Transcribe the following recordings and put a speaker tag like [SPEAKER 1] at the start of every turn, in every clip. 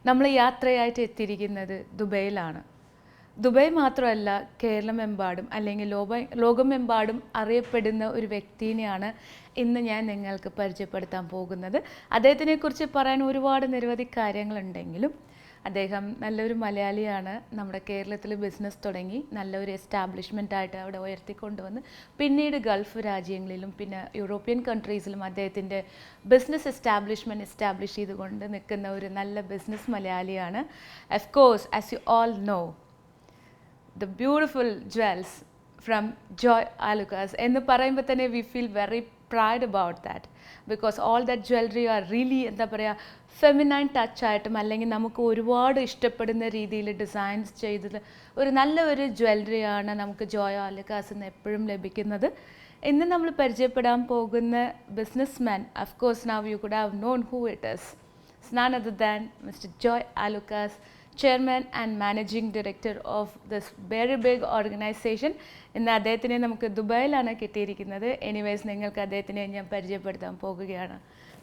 [SPEAKER 1] നമ്മൾ യാത്രയായിട്ട് എത്തിയിരിക്കുന്നത് ദുബൈയിലാണ്. ദുബൈ മാത്രമല്ല, കേരളമെമ്പാടും അല്ലെങ്കിൽ ലോകമെമ്പാടും അറിയപ്പെടുന്ന ഒരു വ്യക്തിയെയാണ് ഇന്ന് ഞാൻ നിങ്ങൾക്ക് പരിചയപ്പെടുത്താൻ പോകുന്നത്. അദ്ദേഹത്തിനെക്കുറിച്ച് പറയാൻ ഒരുപാട് നിരവധി കാര്യങ്ങളുണ്ടെങ്കിലും അദ്ദേഹം നല്ലൊരു മലയാളിയാണ്. നമ്മുടെ കേരളത്തിൽ ബിസിനസ് തുടങ്ങി നല്ലൊരു എസ്റ്റാബ്ലിഷ്മെൻ്റ് ആയിട്ട് അവിടെ ഉയർത്തിക്കൊണ്ടുവന്ന് പിന്നീട് ഗൾഫ് രാജ്യങ്ങളിലും പിന്നെ യൂറോപ്യൻ കൺട്രീസിലും അദ്ദേഹത്തിൻ്റെ ബിസിനസ് എസ്റ്റാബ്ലിഷ് ചെയ്തുകൊണ്ട് നിൽക്കുന്ന ഒരു നല്ല ബിസിനസ് മലയാളിയാണ്. Of course, as you all no, the beautiful jewels from Joy Alucas. എന്ന് പറയുമ്പോൾ തന്നെ we feel very proud about that because all that jewelry are really എന്താ പറയുക ഫെമിനൈൻ ടച്ച് ആയിട്ടും അല്ലെങ്കിൽ നമുക്ക് ഒരുപാട് ഇഷ്ടപ്പെടുന്ന രീതിയിൽ ഡിസൈൻസ് ചെയ്തത് ഒരു നല്ല ഒരു ജ്വല്ലറിയാണ് നമുക്ക് ജോയ് ആലുക്കാസ് എന്ന് എപ്പോഴും ലഭിക്കുന്നത്. ഇന്ന് നമ്മൾ പരിചയപ്പെടാൻ പോകുന്ന businessman, of course now you could have known who it is. It's none other than mister Joy Alukkas, chairman and managing director of this very big organisation. ഇന്ന് അദ്ദേഹത്തിനെ നമുക്ക് ദുബായിലാണ് കിട്ടിയിരിക്കുന്നത്. എനിവേസ് നിങ്ങൾക്ക് അദ്ദേഹത്തിനെ ഞാൻ പരിചയപ്പെടുത്താൻ പോകുകയാണ്.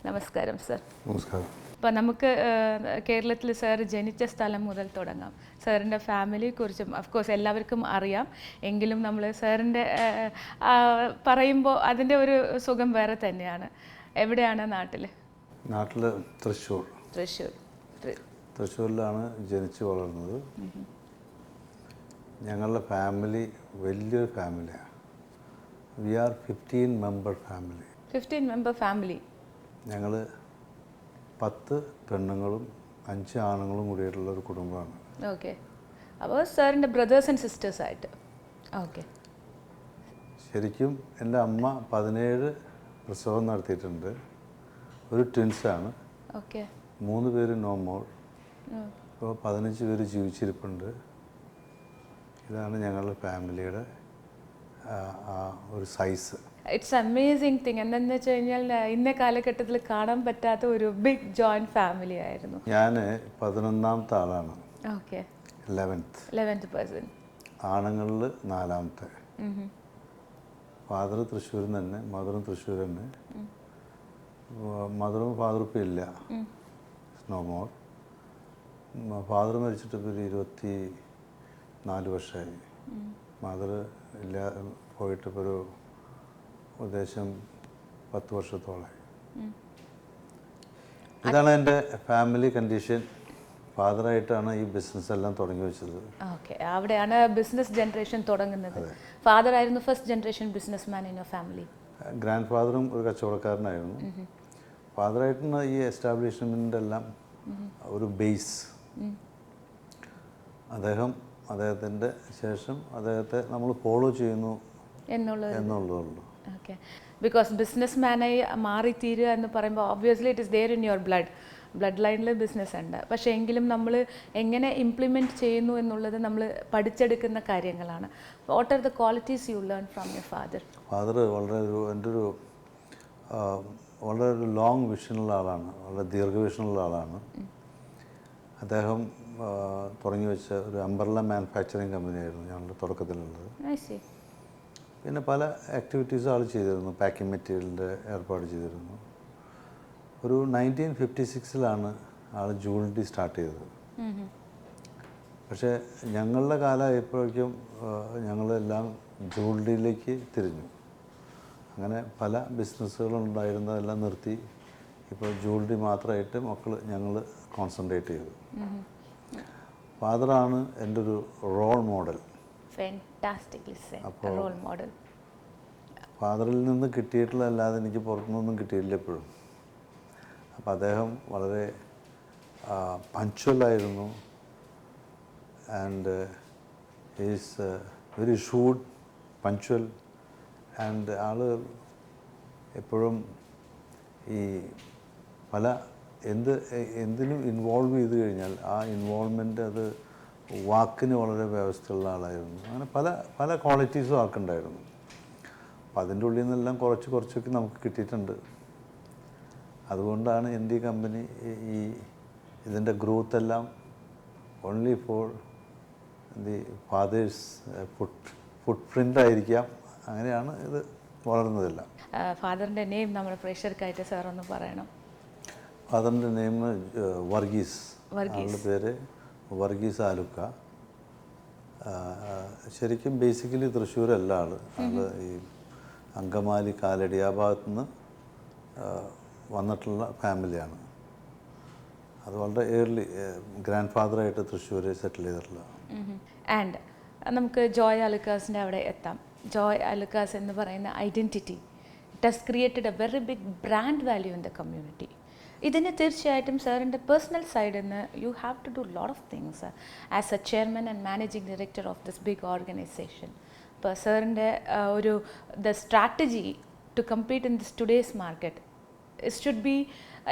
[SPEAKER 1] നമസ്കാരം സർ.
[SPEAKER 2] നമസ്കാരം.
[SPEAKER 1] അപ്പോൾ നമുക്ക് കേരളത്തിൽ സാർ ജനിച്ച സ്ഥലം മുതൽ തുടങ്ങാം. സാറിൻ്റെ ഫാമിലിയെക്കുറിച്ചും ഓഫ് കോഴ്സ് എല്ലാവർക്കും അറിയാം, എങ്കിലും നമ്മൾ സാറിൻ്റെ പറയുമ്പോൾ അതിൻ്റെ ഒരു സുഖം വേറെ തന്നെയാണ്. എവിടെയാണ് നാട്ടിൽ?
[SPEAKER 2] നാട്ടിൽ തൃശ്ശൂർ. തൃശ്ശൂരിലാണ് ജനിച്ചു വളർന്നത്. ഞങ്ങളുടെ ഫാമിലി വലിയൊരു ഫാമിലിയാണ്. We are 15 member family.
[SPEAKER 1] 15 member family.
[SPEAKER 2] ഞങ്ങൾ 10 പെണ്ണുങ്ങളും 5 ആണുങ്ങളും കൂടിയിട്ടുള്ള ഒരു കുടുംബമാണ്.
[SPEAKER 1] ഓക്കെ. അപ്പോൾ സാറിൻ്റെ ബ്രദേഴ്സ് ആൻഡ് സിസ്റ്റേഴ്സ് ആയിട്ട്. ഓക്കെ.
[SPEAKER 2] ശരിക്കും എൻ്റെ അമ്മ 17 പ്രസവം നടത്തിയിട്ടുണ്ട്. ഒരു ട്വിൻസാണ്.
[SPEAKER 1] ഓക്കെ.
[SPEAKER 2] 3 പേര് നോ മോർ. ഇപ്പോൾ 15 പേര് ജീവിച്ചിരിപ്പുണ്ട്. ഇതാണ് ഞങ്ങളുടെ ഫാമിലിയുടെ ഒരു സൈസ്.
[SPEAKER 1] It's amazing thing. എന്താണെന്ന് വെച്ച് കഴിഞ്ഞാൽ ഇന്ന കാലഘട്ടത്തിൽ കാണാൻ പറ്റാത്ത ഒരു ബിഗ് ജോയിൻറ്റ് ഫാമിലി ആയിരുന്നു.
[SPEAKER 2] ഞാൻ 11ാമത്തെ ആളാണ്.
[SPEAKER 1] ഓക്കെ.
[SPEAKER 2] 11th person. ആണുങ്ങളിൽ 4ാമത്തെ. ഫാദർ തൃശ്ശൂരിൽ തന്നെ, മദറും തൃശ്ശൂർ തന്നെ. മദറും ഫാദറും ഇപ്പം ഇല്ല, നോ മോർ. ഫാദർ മരിച്ചിട്ട് ഇപ്പോൾ 24 വർഷമായി. മദർ ഇല്ല, പോയിട്ടിപ്പോൾ ഒരു ഉദ്ദേശം 10 വർഷത്തോളമായി. ഇതാണ് എൻ്റെ ഫാമിലി കണ്ടീഷൻ. ഫാദറായിട്ടാണ് ഈ ബിസിനസ് എല്ലാം തുടങ്ങി വെച്ചത്.
[SPEAKER 1] ഓക്കെ. അവിടെയാണ് ബിസിനസ് ജനറേഷൻ തുടങ്ങുന്നത്. ഫാദർ ആയിരുന്നു first generation business man in your family.
[SPEAKER 2] Grand ഫാദറും ഒരു കച്ചവടക്കാരനായിരുന്നു. ഫാദറായിട്ടാണ് ഈ എസ്റ്റാബ്ലിഷ്മെൻ്റ് എല്ലാം ഒരു ബേസ്. അദ്ദേഹത്തിൻ്റെ ശേഷം അദ്ദേഹത്തെ നമ്മൾ ഫോളോ ചെയ്യുന്നു എന്നുള്ളതുള്ളൂ.
[SPEAKER 1] ഓക്കെ. ബിക്കോസ് ബിസിനസ് മാനായി മാറിത്തീരുക എന്ന് പറയുമ്പോൾ obviously it is there in your blood ലൈനിൽ ബിസിനസ് ഉണ്ട്. പക്ഷേ എങ്കിലും നമ്മൾ എങ്ങനെ ഇംപ്ലിമെൻറ്റ് ചെയ്യുന്നു എന്നുള്ളത് നമ്മൾ പഠിച്ചെടുക്കുന്ന കാര്യങ്ങളാണ്. What are the qualities you learn from your father?
[SPEAKER 2] Father വളരെ ഒരു ലോങ് വിഷനുള്ള ആളാണ്, വളരെ ദീർഘവിഷനുള്ള ആളാണ്. അദ്ദേഹം തുടങ്ങി വെച്ച ഒരു അംബ്രല്ല മാനുഫാക്ചറിങ് കമ്പനിയായിരുന്നു ഞങ്ങളുടെ തുടക്കത്തിലുള്ളത്. പിന്നെ പല ആക്ടിവിറ്റീസും ആൾ ചെയ്തിരുന്നു. പാക്കിംഗ് മെറ്റീരിയലിൻ്റെ ഏർപ്പാട് ചെയ്തിരുന്നു. ഒരു 1956 ആൾ ജൂവലറി സ്റ്റാർട്ട് ചെയ്തത്. പക്ഷേ ഞങ്ങളുടെ കാലമായപ്പോഴേക്കും ഞങ്ങളെല്ലാം ജൂവലറിയിലേക്ക് തിരിഞ്ഞു. അങ്ങനെ പല ബിസിനസ്സുകളുണ്ടായിരുന്നതെല്ലാം നിർത്തി ഇപ്പോൾ ജൂവലറി മാത്രമായിട്ട് ഞങ്ങൾ കോൺസെൻട്രേറ്റ് ചെയ്തു. ഫാദറാണ് എൻ്റെ ഒരു role model.
[SPEAKER 1] Fantastically said. A role model.
[SPEAKER 2] ഫാദറിൽ നിന്ന് കിട്ടിയിട്ടുള്ളതല്ലാതെ എനിക്ക് പുറത്തുനിന്നൊന്നും കിട്ടിയില്ല എപ്പോഴും. അപ്പോൾ അദ്ദേഹം വളരെ പഞ്ച്വലായിരുന്നു. And is very shrewd, punctual. And ആൾ എപ്പോഴും ഈ എന്തിനും ഇൻവോൾവ് ചെയ്ത് കഴിഞ്ഞാൽ ആ ഇൻവോൾവ്മെൻറ്റ് അത് വാക്കിന് വളരെ വ്യവസ്ഥയുള്ള ആളായിരുന്നു. അങ്ങനെ പല ക്വാളിറ്റീസും ആൾക്കുണ്ടായിരുന്നു. അപ്പോൾ അതിൻ്റെ ഉള്ളിൽ നിന്നെല്ലാം കുറച്ചൊക്കെ നമുക്ക് കിട്ടിയിട്ടുണ്ട്. അതുകൊണ്ടാണ് എൻ്റെ ഈ കമ്പനി ഇതിൻ്റെ ഗ്രോത്ത് എല്ലാം only for the father's footprint ആയിരിക്കാം. അങ്ങനെയാണ് ഇത് വളർന്നതെല്ലാം.
[SPEAKER 1] ഫാദറിൻ്റെ നെയിം നമ്മുടെ പ്രേക്ഷകർക്കായിട്ട് സാർ ഒന്ന് പറയണം.
[SPEAKER 2] ഫാദറിൻ്റെ നെയിം വർഗീസ്. ആളുടെ പേര് വർഗീസ് ആലുക്ക. ശരിക്കും ബേസിക്കലി തൃശ്ശൂരല്ല ആൾ ഈ അങ്കമാലി, കാലടി ആ ഭാഗത്തുനിന്ന് വന്നിട്ടുള്ള ഫാമിലിയാണ്. അത് വളരെ ഏർലി ഗ്രാൻഡ് ഫാദറായിട്ട് തൃശ്ശൂർ സെറ്റിൽ ചെയ്തിട്ടുള്ള.
[SPEAKER 1] ആൻഡ് നമുക്ക് ജോയ് ആലുക്കാസിൻ്റെ അവിടെ എത്താം. ജോയ് ആലുക്കാസ് എന്ന് പറയുന്ന identity it has created a very big brand value in the community. ഇതിന് തീർച്ചയായിട്ടും സാറിൻ്റെ പേഴ്സണൽ സൈഡിൽ നിന്ന് you have to do lot of things as a chairman and managing director of this big organization. ഇപ്പോൾ സാറിൻ്റെ the strategy to compete in this today's market it should be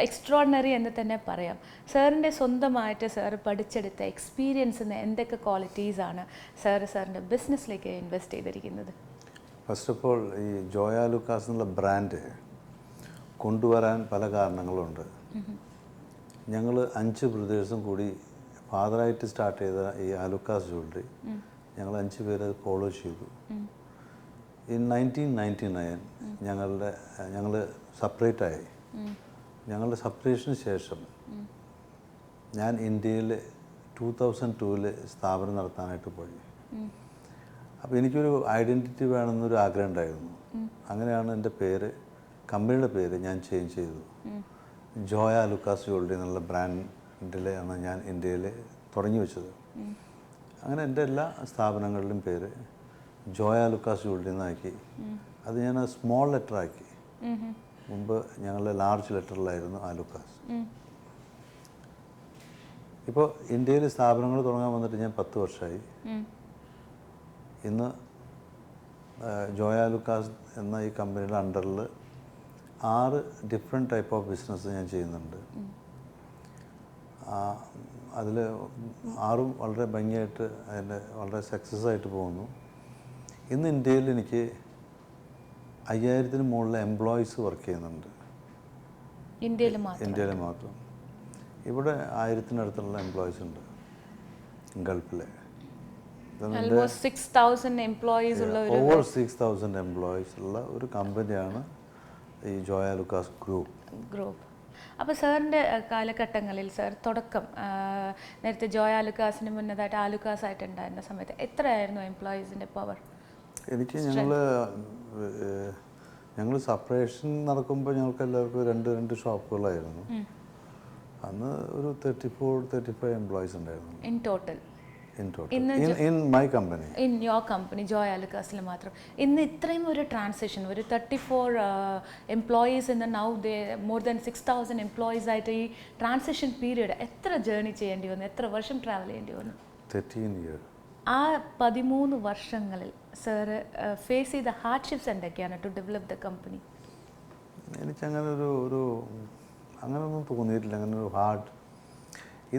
[SPEAKER 1] extraordinary എന്ന് തന്നെ പറയാം. സാറിൻ്റെ സ്വന്തമായിട്ട് സാറ് പഠിച്ചെടുത്ത എക്സ്പീരിയൻസിന് എന്തൊക്കെ ക്വാളിറ്റീസാണ് സാറിൻ്റെ ബിസിനസ്സിലേക്ക് ഇൻവെസ്റ്റ് ചെയ്തിരിക്കുന്നത്?
[SPEAKER 2] ഫസ്റ്റ് ഓഫ് ഓൾ ഈ ജോയ് ആലുക്കാസ് എന്നുള്ള ബ്രാൻഡ് കൊണ്ടുവരാൻ പല കാരണങ്ങളുണ്ട്. ഞങ്ങൾ 5 ബ്രദേഴ്സും കൂടി ഫാദറായിട്ട് സ്റ്റാർട്ട് ചെയ്ത ഈ ആലുക്കാസ് ജ്വല്ലറി ഞങ്ങൾ 5 പേര് അത് ഫോളോ ചെയ്തു. ഇൻ 1999 ഞങ്ങൾ സെപ്പറേറ്റായി. ഞങ്ങളുടെ സെപ്പറേഷന് ശേഷം ഞാൻ ഇന്ത്യയിൽ 2002 സ്ഥാപനം നടത്താനായിട്ട് പോയി. അപ്പോൾ എനിക്കൊരു ഐഡൻറ്റിറ്റി വേണമെന്നൊരു ആഗ്രഹം ഉണ്ടായിരുന്നു. അങ്ങനെയാണ് എൻ്റെ കമ്പനിയുടെ പേര് ഞാൻ ചേഞ്ച് ചെയ്തു. ജോയ് ആലുക്കാസ് ജ്വല്ലറി എന്നുള്ള ബ്രാൻഡിലാണ് ഞാൻ ഇന്ത്യയിൽ തുടങ്ങി വെച്ചത്. അങ്ങനെ എൻ്റെ എല്ലാ സ്ഥാപനങ്ങളിലും പേര് ജോയ് ആലുക്കാസ് ജ്വല്ലറി എന്നാക്കി. അത് ഞാൻ സ്മോൾ ലെറ്റർ ആക്കി. മുമ്പ് ഞങ്ങളുടെ ലാർജ് ലെറ്ററിലായിരുന്നു ആലുക്കാസ്. ഇപ്പോൾ ഇന്ത്യയിൽ സ്ഥാപനങ്ങൾ തുടങ്ങാൻ വന്നിട്ട് ഞാൻ 10 വർഷമായി. ഇന്ന് ജോയ് ആലുക്കാസ് എന്ന ഈ കമ്പനിയുടെ അണ്ടറിൽ 6 ഡിഫറെൻറ്റ് ടൈപ്പ് ഓഫ് ബിസിനസ് ഞാൻ ചെയ്യുന്നുണ്ട്. അതിൽ 6ഉം വളരെ ഭംഗിയായിട്ട് അതിൻ്റെ വളരെ സക്സസ് ആയിട്ട് പോകുന്നു. ഇന്ന് ഇന്ത്യയിൽ എനിക്ക് 5000-ന് മുകളിൽ എംപ്ലോയീസ് വർക്ക് ചെയ്യുന്നുണ്ട്. ഇന്ത്യയിൽ മാത്രം. ഇവിടെ 1000-നടുത്തുള്ള എംപ്ലോയീസ് ഉണ്ട് ഗൾഫിലെ.
[SPEAKER 1] ഓവർ 6,000 എംപ്ലോയീസ്
[SPEAKER 2] ഉള്ള ഒരു കമ്പനിയാണ് ഈ ജോയ് ആലുക്കാസ് ഗ്രൂപ്പ്.
[SPEAKER 1] അപ്പോൾ സാറിൻ്റെ കാലഘട്ടങ്ങളിൽ സാർ തുടക്കം നേരത്തെ ജോയ് ആലുക്കാസിന് മുന്നതായിട്ട് ആലുക്കാസ് ആയിട്ടുണ്ടായിരുന്ന സമയത്ത് എത്രയായിരുന്നു എംപ്ലോയീസിൻ്റെ പവർ?
[SPEAKER 2] എനിക്ക് ഞങ്ങൾ സെപ്പറേഷൻ നടക്കുമ്പോൾ ഞങ്ങൾക്ക് എല്ലാവർക്കും 2 ഷോപ്പുകളായിരുന്നു. അന്ന് ഒരു 34-35 എംപ്ലോയീസ് ഉണ്ടായിരുന്നു
[SPEAKER 1] in total.
[SPEAKER 2] in my company,
[SPEAKER 1] in your company Joy ആലുക്കാസിൽ മാത്രം. ഇന്ന് ഇത്രയും ഒരു ട്രാൻസിഷൻ, ഒരു 34 എംപ്ലോയീസ് ഇന്ന് നൗ മോർ ദാൻ 6,000 എംപ്ലോയീസ് ആയിട്ട് ഈ ട്രാൻസിഷൻ പീരീഡ് എത്ര ജേർണി ചെയ്യേണ്ടി വന്നു? എത്ര വർഷം ട്രാവൽ ചെയ്യേണ്ടി വന്നു?
[SPEAKER 2] 13 years.
[SPEAKER 1] ആ 13 വർഷങ്ങളിൽ സാർ ഫേസ് ചെയ്ത ഹാർഡ്ഷിപ്സ് എന്തൊക്കെയാണ് ടു ഡെവലപ്പ് ദ കമ്പനി?
[SPEAKER 2] എനിക്കങ്ങനെ അങ്ങനെയൊന്നും തോന്നിയിട്ടില്ല. അങ്ങനെ ഒരു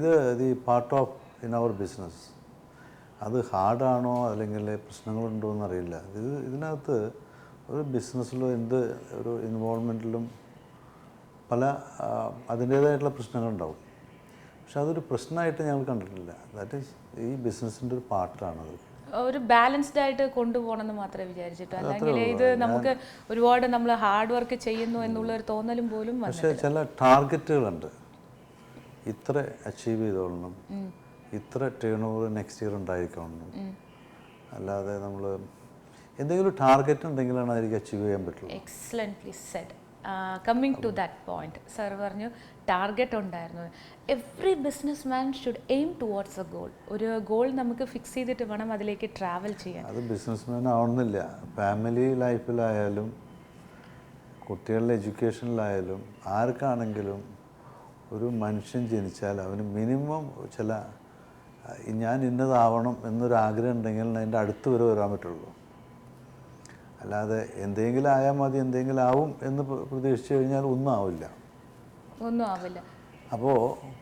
[SPEAKER 2] ഇത് the part of in our business. അത് ഹാർഡാണോ അല്ലെങ്കിൽ പ്രശ്നങ്ങളുണ്ടോ എന്നറിയില്ല. ഇതിനകത്ത് ഒരു ബിസിനസ്സിലോ ഒരു ഇൻവോൾവ്മെൻറ്റിലും അതിൻ്റേതായിട്ടുള്ള പ്രശ്നങ്ങളുണ്ടാവും. പക്ഷെ അതൊരു പ്രശ്നമായിട്ട് ഞങ്ങൾ കണ്ടിട്ടില്ല. ദാറ്റ് ഈസ് ഈ ബിസിനസ്സിൻ്റെ ഒരു പാർട്ടാണത്.
[SPEAKER 1] ഒരു ബാലൻസ്ഡ് ആയിട്ട് കൊണ്ടുപോകണമെന്ന് മാത്രമേ വിചാരിച്ചിട്ടു. അല്ലെങ്കിൽ ഇത് നമുക്ക് ഒരുപാട് നമ്മൾ ഹാർഡ് വർക്ക് ചെയ്യുന്നു എന്നുള്ളൊരു തോന്നലും പോലും.
[SPEAKER 2] പക്ഷേ ചില ടാർഗറ്റുകളുണ്ട്. ഇത്ര അച്ചീവ് ചെയ്തോളണം, ഇത്ര ടേൺ ഓവർ നെക്സ്റ്റ് ഇയർ ഉണ്ടായിരിക്കണം. അല്ലാതെ നമ്മൾ എന്തെങ്കിലും ടാർഗറ്റ് ഉണ്ടെങ്കിലാണ് അതിലേക്ക് അച്ചീവ് ചെയ്യാൻ പറ്റുള്ളൂ.
[SPEAKER 1] Excellently said. Coming to that point, sir പറഞ്ഞു ടാർഗറ്റ് ഉണ്ടായിരുന്നു. Every business man should aim towards a goal. ഒരു ഗോൾ നമുക്ക് ഫിക്സ് ചെയ്തിട്ട് വേണം അതിലേക്ക് ട്രാവൽ ചെയ്യാൻ.
[SPEAKER 2] അത് ബിസിനസ്മാൻ ആവണമെന്നില്ല. ഫാമിലി ലൈഫിലായാലും കുട്ടികളുടെ എഡ്യൂക്കേഷനിലായാലും ആർക്കാണെങ്കിലും ഒരു മനുഷ്യൻ ജനിച്ചാൽ അവന് മിനിമം ചില ഞാൻ ഇന്നതാവണം എന്നൊരാഗ്രഹം ഉണ്ടെങ്കിൽ അതിൻ്റെ അടുത്ത് വരെ വരാൻ പറ്റുള്ളൂ. അല്ലാതെ എന്തെങ്കിലും ആയാൽ മതി, എന്തെങ്കിലും ആവും എന്ന് പ്രതീക്ഷിച്ചു കഴിഞ്ഞാൽ ഒന്നും ആവില്ല.
[SPEAKER 1] ഒന്നും ആവില്ല.
[SPEAKER 2] അപ്പോൾ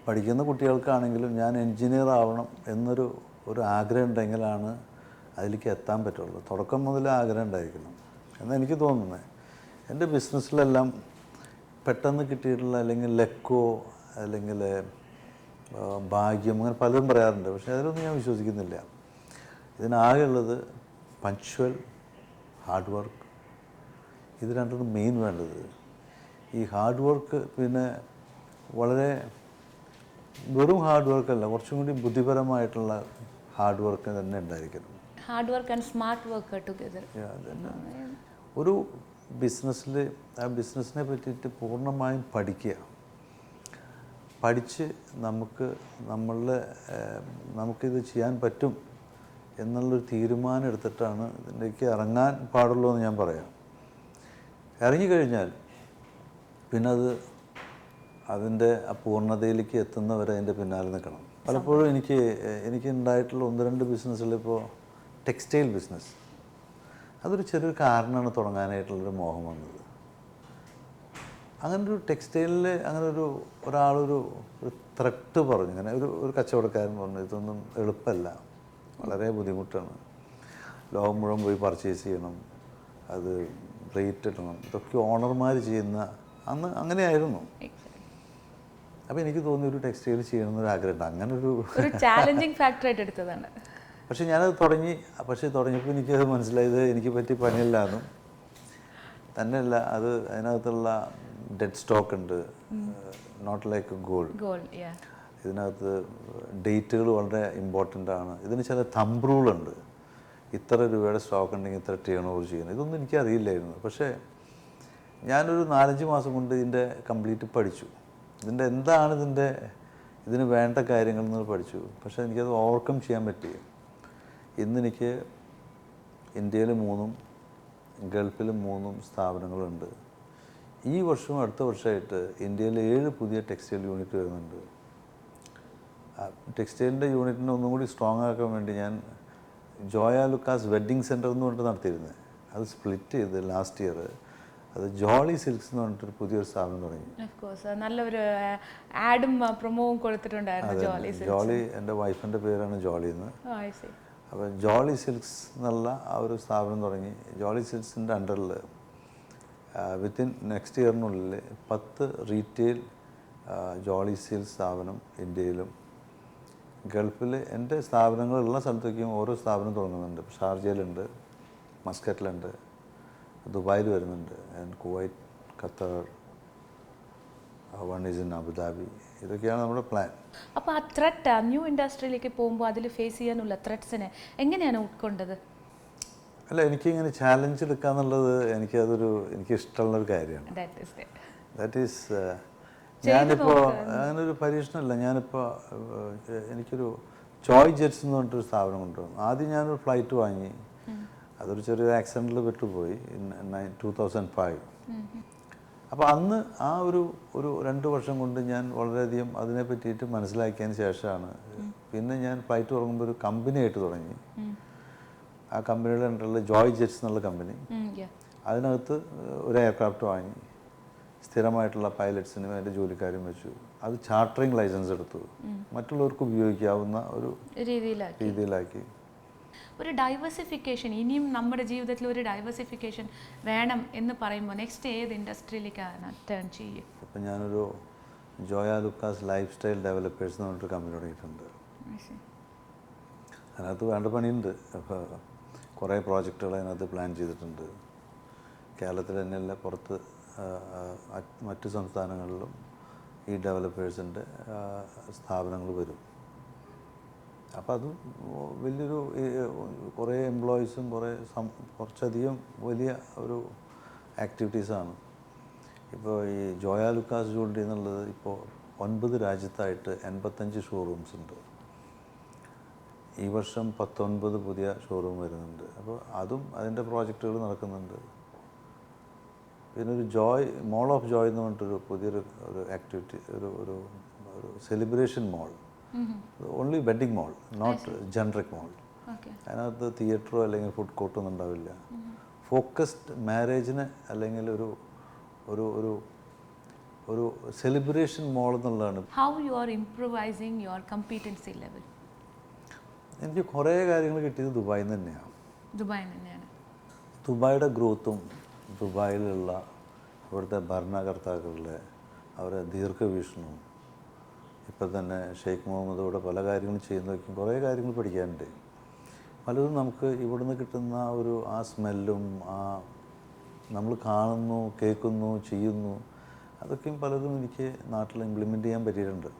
[SPEAKER 2] പഠിക്കുന്ന കുട്ടികൾക്കാണെങ്കിലും ഞാൻ എൻജിനീയർ ആവണം ഒരു ആഗ്രഹം ഉണ്ടെങ്കിലാണ് അതിലേക്ക് എത്താൻ പറ്റുള്ളൂ. തുടക്കം മുതൽ ആഗ്രഹം ഉണ്ടായിരിക്കണം എന്നാണ് എനിക്ക് തോന്നുന്നത്. എൻ്റെ ബിസിനസ്സിലെല്ലാം പെട്ടെന്ന് കിട്ടിയിട്ടുള്ള അല്ലെങ്കിൽ ലക്കോ അല്ലെങ്കിൽ ഭാഗ്യം അങ്ങനെ പലരും പറയാറുണ്ട്. പക്ഷേ അതിലൊന്നും ഞാൻ വിശ്വസിക്കുന്നില്ല. ഇതിനാകെയുള്ളത് പഞ്ച്വൽ, ഹാർഡ് വർക്ക്. ഇത് രണ്ടും മെയിൻ വേണ്ടത്. ഈ ഹാർഡ് വർക്ക് പിന്നെ വളരെ വെറും ഹാർഡ് വർക്കല്ല, കുറച്ചും കൂടി ബുദ്ധിപരമായിട്ടുള്ള ഹാർഡ് വർക്ക് തന്നെ ഉണ്ടായിരിക്കണം.
[SPEAKER 1] Hard work and smart work together.
[SPEAKER 2] ഒരു ബിസിനസ്സിൽ ആ ബിസിനസ്സിനെ പറ്റിയിട്ട് പൂർണ്ണമായും പഠിച്ച് നമുക്കിത് ചെയ്യാൻ പറ്റും എന്നുള്ളൊരു തീരുമാനം എടുത്തിട്ടാണ് ഇതിലേക്ക് ഇറങ്ങാൻ പാടുള്ളൂ എന്ന് ഞാൻ പറയാം. ഇറങ്ങിക്കഴിഞ്ഞാൽ പിന്നെ അതിൻ്റെ ആ പൂർണ്ണതയിലേക്ക് എത്തുന്നവരെ അതിൻ്റെ പിന്നാലെ നിൽക്കണം. പലപ്പോഴും എനിക്ക് ഉണ്ടായിട്ടുള്ള 1-2 ബിസിനസ്സിൽ ഇപ്പോൾ ടെക്സ്റ്റൈൽ ബിസിനസ് അതൊരു ചെറിയൊരു കാരണമാണ് തുടങ്ങാനായിട്ടുള്ളൊരു മോഹം വന്നത്. അങ്ങനൊരു ടെക്സ്റ്റൈലിൽ അങ്ങനെ ഒരാളൊരു ത്രെട്ട് പറഞ്ഞു. ഇങ്ങനെ ഒരു കച്ചവടക്കാരൻ പറഞ്ഞു, ഇതൊന്നും എളുപ്പമല്ല, വളരെ ബുദ്ധിമുട്ടാണ്, ലോകം മുഴുവൻ പോയി പർച്ചേസ് ചെയ്യണം, അത് റേറ്റ് ഇടണം, ഇതൊക്കെ ഓണർമാർ ചെയ്യുന്ന അന്ന് അങ്ങനെയായിരുന്നു. അപ്പോൾ എനിക്ക് തോന്നി ഒരു ടെക്സ്റ്റൈൽ ചെയ്യണമെന്നൊരു ആഗ്രഹമുണ്ട്. അങ്ങനൊരു
[SPEAKER 1] ചാലഞ്ചിങ് ഫാക്ടറായിട്ട് എടുത്തതാണ്.
[SPEAKER 2] പക്ഷേ ഞാനത് തുടങ്ങിയപ്പോൾ എനിക്കത് മനസ്സിലായത് എനിക്ക് പറ്റിയ പണിയല്ലാന്നും തന്നെയല്ല, അതിനകത്തുള്ള ഡെഡ് സ്റ്റോക്ക് ഉണ്ട്, നോട്ട് ലൈക്ക് ഗോൾഡ്. ഇതിനകത്ത് ഡേറ്റുകൾ വളരെ ഇമ്പോർട്ടൻ്റ് ആണ്. ഇതിന് ചില തമ്പ് റൂളുണ്ട്. ഇത്ര രൂപയുടെ സ്റ്റോക്ക് ഉണ്ടെങ്കിൽ ഇത്ര ടേൺ ഓവർ ചെയ്യുന്നത്. ഇതൊന്നും എനിക്കറിയില്ലായിരുന്നു. പക്ഷേ ഞാനൊരു 4-5 മാസം കൊണ്ട് ഇതിൻ്റെ കംപ്ലീറ്റ് പഠിച്ചു. ഇതിന് വേണ്ട കാര്യങ്ങൾ എന്ന് പഠിച്ചു. പക്ഷേ എനിക്കത് ഓവർകം ചെയ്യാൻ പറ്റി. ഇന്നെനിക്ക് ഇന്ത്യയിൽ 3 ഗൾഫിൽ 3 സ്ഥാപനങ്ങളുണ്ട്. ഈ വർഷവും അടുത്ത വർഷമായിട്ട് ഇന്ത്യയിൽ 7 പുതിയ ടെക്സ്റ്റൈൽ യൂണിറ്റ് വരുന്നുണ്ട്. ടെക്സ്റ്റൈലിൻ്റെ യൂണിറ്റിനെ ഒന്നും കൂടി സ്ട്രോങ് ആക്കാൻ വേണ്ടി ഞാൻ ജോയ ലുക്കാസ് വെഡ്ഡിങ് സെൻറ്റർ എന്ന് പറഞ്ഞിട്ട് നടത്തിയിരുന്നത്. അത് സ്പ്ലിറ്റ് ചെയ്ത് ലാസ്റ്റ് ഇയർ അത് ജോളി സിൽക്സ് എന്ന് പറഞ്ഞിട്ടൊരു പുതിയൊരു സ്ഥാപനം തുടങ്ങി.
[SPEAKER 1] നല്ലൊരു ആഡും പ്രൊമോവും കൊടുത്തിട്ടുണ്ടായിരുന്നു.
[SPEAKER 2] ജോളി എൻ്റെ വൈഫിൻ്റെ പേരാണ് ജോളി എന്ന്. അപ്പോൾ ജോളി സിൽക്സ് എന്നുള്ള ആ ഒരു സ്ഥാപനം തുടങ്ങി. ജോളി സിൽക്സിൻ്റെ അണ്ടറിൽ വിത്തിൻ നെക്സ്റ്റ് ഇയറിനുള്ളിൽ 10 റീറ്റെയിൽ ജോളി സിൽക്സ് സ്ഥാപനം ഇന്ത്യയിലും ഗൾഫിൽ എൻ്റെ സ്ഥാപനങ്ങളുള്ള സ്ഥലത്തേക്കും ഓരോ സ്ഥാപനം തുടങ്ങുന്നുണ്ട്. ഷാർജയിലുണ്ട്, മസ്കറ്റിലുണ്ട്, ദുബായിൽ വരുന്നുണ്ട്, and Kuwait, Qatar, one is in Abu Dhabi. ഇതൊക്കെയാണ് നമ്മുടെ പ്ലാൻ.
[SPEAKER 1] അപ്പോൾ ആ ത്രെറ്റ് ന്യൂ ഇൻഡസ്ട്രിയിലേക്ക് പോകുമ്പോൾ അതിൽ ഫേസ് ചെയ്യാനുള്ള ത്രെറ്റ്സിനെ എങ്ങനെയാണ് ഉൾക്കൊണ്ടത്?
[SPEAKER 2] അല്ല, എനിക്കിങ്ങനെ ചാലഞ്ച് എടുക്കുക എന്നുള്ളത് എനിക്കിഷ്ടമുള്ളൊരു കാര്യമാണ്. ദാറ്റ് ഈസ് ഞാനിപ്പോൾ അങ്ങനൊരു പരീക്ഷണമല്ല. എനിക്കൊരു ജോയ് ജെറ്റ്സ് എന്ന് പറഞ്ഞിട്ടൊരു സ്ഥാപനം കൊണ്ടുവന്നു. ആദ്യം ഞാനൊരു ഫ്ലൈറ്റ് വാങ്ങി. അതൊരു ചെറിയൊരു ആക്സിഡൻറ്റിൽ പെട്ടുപോയി 2005. അപ്പോൾ അന്ന് ആ ഒരു 2 വർഷം കൊണ്ട് ഞാൻ വളരെയധികം അതിനെ പറ്റിയിട്ട് മനസ്സിലാക്കിയതിന് ശേഷമാണ് പിന്നെ ഞാൻ ഫ്ലൈറ്റ് തുടങ്ങുമ്പോൾ ഒരു കമ്പനിയായിട്ട് തുടങ്ങി. ആ കമ്പനിയുടെ അണ്ടറിൽ ജോയ് ജെറ്റ്സ് എന്നുള്ള കമ്പനി, അതിനകത്ത് ഒരു എയർക്രാഫ്റ്റ് വാങ്ങി, സ്ഥിരമായിട്ടുള്ള പൈലറ്റ്സിനും അതിൻ്റെ ജോലിക്കാരും വെച്ചു. അത് ചാർട്ടറിങ് ലൈസൻസ് എടുത്തു, മറ്റുള്ളവർക്ക് ഉപയോഗിക്കാവുന്ന ഒരു രീതിയിലാക്കി.
[SPEAKER 1] ഒരു ഡൈവേഴ്സിഫിക്കേഷൻ, ഇനിയും നമ്മുടെ ജീവിതത്തിൽ ഒരു ഡൈവേഴ്സിഫിക്കേഷൻ വേണം എന്ന് പറയുമ്പോൾ നെക്സ്റ്റ് ഏത് ഇൻഡസ്ട്രിയിലേക്കാണ് ടേൺ ചെയ്യും?
[SPEAKER 2] ഇപ്പം ഞാനൊരു ജോയ ലുക്കാസ് ലൈഫ് സ്റ്റൈൽ ഡെവലപ്പേഴ്സ് എന്ന് പറഞ്ഞിട്ട് കമ്പനി തുടങ്ങിയിട്ടുണ്ട്. അതിനകത്ത് വേണ്ട പണിയുണ്ട്. അപ്പോൾ കുറേ പ്രോജക്റ്റുകൾ അതിനകത്ത് പ്ലാൻ ചെയ്തിട്ടുണ്ട്. കേരളത്തിൽ തന്നെയല്ല, പുറത്ത് മറ്റ് സംസ്ഥാനങ്ങളിലും ഈ ഡെവലപ്പേഴ്സിൻ്റെ സ്ഥാപനങ്ങൾ വരും. അപ്പോൾ അത് വലിയൊരു കുറേ എംപ്ലോയീസും കുറച്ചധികം വലിയ ഒരു ആക്ടിവിറ്റീസാണ്. ഇപ്പോൾ ഈ ജോയ ലുക്കാസ് ജ്വല്ലറി എന്നുള്ളത് ഇപ്പോൾ 9 രാജ്യത്തായിട്ട് 85 ഷോറൂംസ് ഉണ്ട്. ഈ വർഷം 19 പുതിയ ഷോറൂം വരുന്നുണ്ട്. അപ്പോൾ അതും അതിൻ്റെ പ്രോജക്റ്റുകൾ നടക്കുന്നുണ്ട്. പിന്നെ ഒരു മോൾ ഓഫ് ജോയ് എന്ന് പറഞ്ഞിട്ടൊരു പുതിയൊരു ആക്ടിവിറ്റി, ഒരു celebration mall, only wedding mall, not generic mall. അതിനകത്ത് തിയേറ്ററോ അല്ലെങ്കിൽ ഫുഡ് കോർട്ടോ ഒന്നും ഉണ്ടാവില്ല. ഫോക്കസ്ഡ് മാരേജിന് അല്ലെങ്കിൽ ഒരു ഒരു ഒരു ഒരു സെലിബ്രേഷൻ മോൾ എന്നുള്ളതാണ്.
[SPEAKER 1] How you are improvising your competency level?
[SPEAKER 2] എനിക്ക് കുറേ കാര്യങ്ങൾ കിട്ടിയത് ദുബായിൽ നിന്ന് തന്നെയാണ്. ദുബായിയുടെ ഗ്രോത്തും ദുബായിലുള്ള ഇവിടുത്തെ ഭരണകർത്താക്കളുടെ അവരുടെ ദീർഘവീക്ഷണവും, ഇപ്പം തന്നെ ഷെയ്ഖ് മുഹമ്മദോടെ പല കാര്യങ്ങളും ചെയ്യുന്ന വയ്ക്കും കുറേ കാര്യങ്ങൾ പഠിക്കാനുണ്ട്. പലതും നമുക്ക് ഇവിടുന്ന് കിട്ടുന്ന ആ സ്മെല്ലും നമ്മൾ കാണുന്നു, കേൾക്കുന്നു, ചെയ്യുന്നു, അതൊക്കെയും പലതും എനിക്ക് നാട്ടിൽ ഇംപ്ലിമെൻ്റ് ചെയ്യാൻ പറ്റിയിട്ടുണ്ട്.